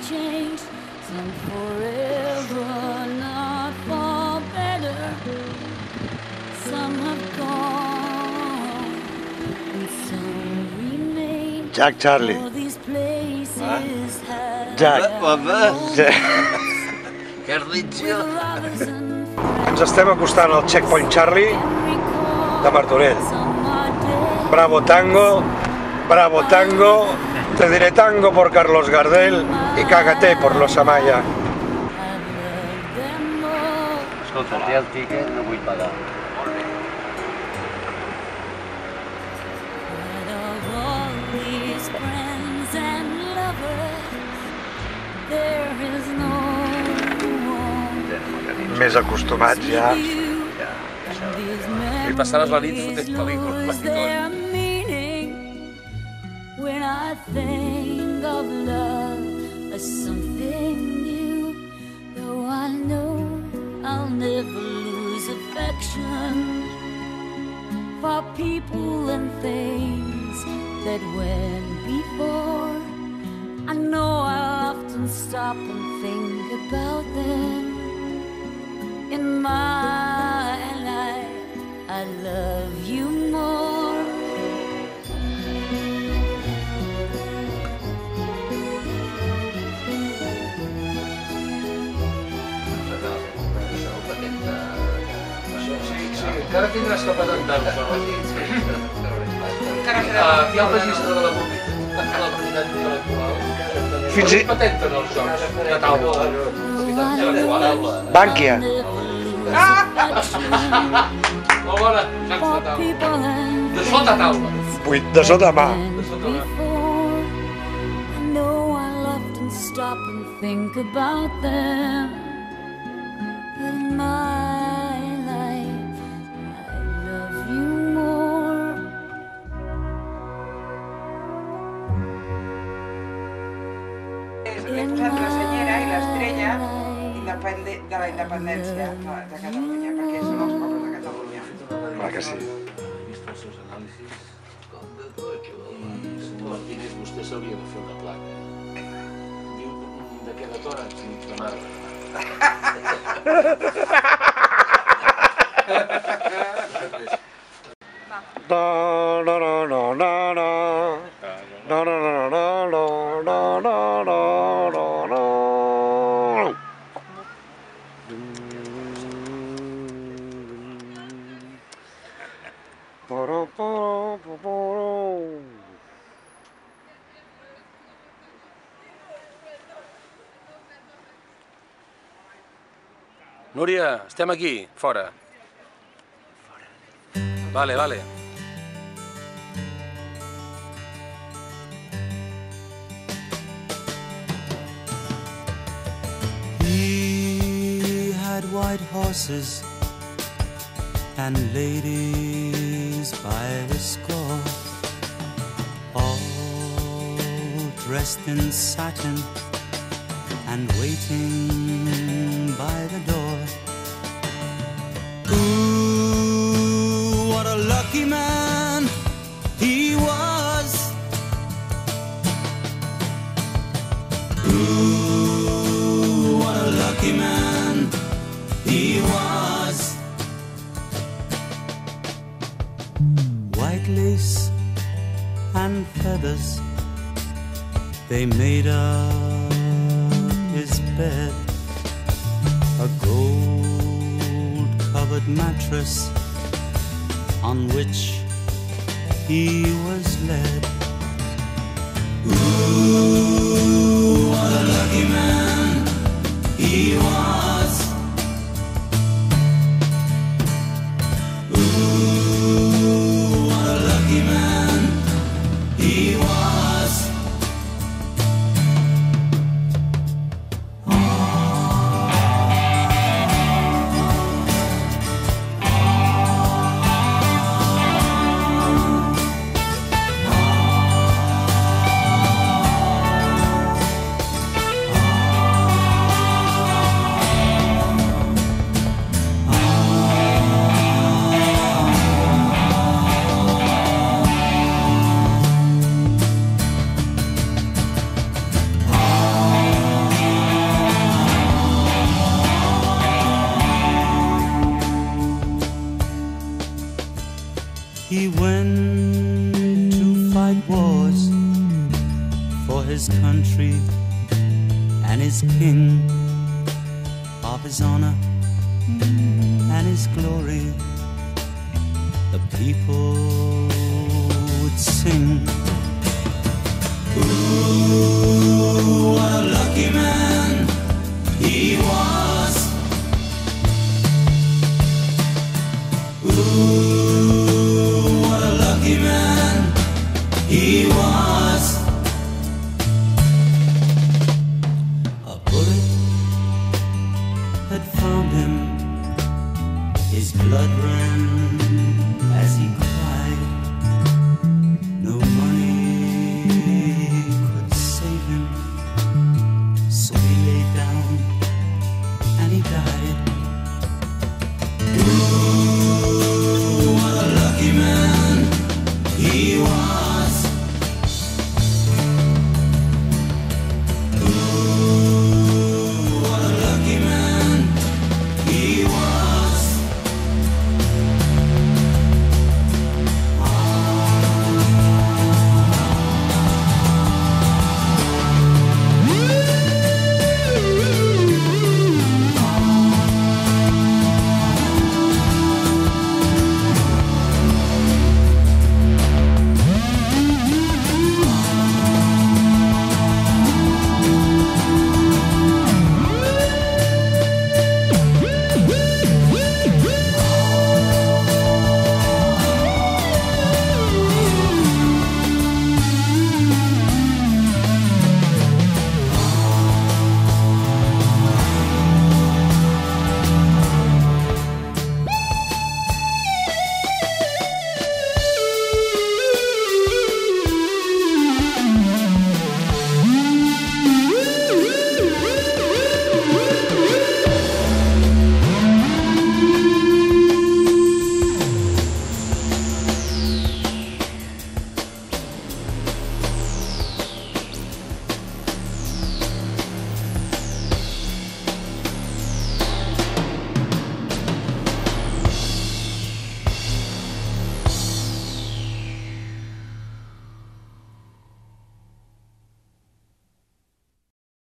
changed, some forever, not for better. Some have gone, and some remain. Jack Charlie. All these places have Jack. Què has dit, jo? Ens estem acostant al Checkpoint Charlie de Martorell. Bravo tango, te diré tango por Carlos Gardel y cágate por los Amaya. Escolta, té el tiquet, no vull pagar. Més acostumats ja. I passaràs la nit fotent pel·lícules. When I think of love as something new, though I know I'll never lose affection for people and things that went before. I know I'll often stop and think about them. In my life, I love you more. Encara tindràs que patentar-ho, aquí al registre de la propietat intel·lectual patenten els jocs de taula. Bànquia. Molt bona, jocs de taula. De sota taula. De sota mà. I know I'll often stop and think about them. In my life, I love you more. He posat la senyera i l'estrella de la independència de Catalunya, perquè són els pobles de Catalunya. Clar que sí. He vist els seus anàlisis i Martínez, vostè s'hauria de fer una placa. Diu de què de tòrax i de marbre. No, no, no, no, no, no. No, no, no, no, no, no, no, no, no, no. Núria, estem aquí, fora. Vale, vale. He had white horses and ladies by the score, all dressed in satin and waiting by the door. Ooh, what a lucky man he was. Ooh, what a lucky man he was. White lace and feathers, they made up his bed. A gold-covered mattress on which he was led. Ooh, what a lucky man he was. Ooh, what a lucky man he was. his country and his king, of his honor and his glory, the people would sing. Ooh, what a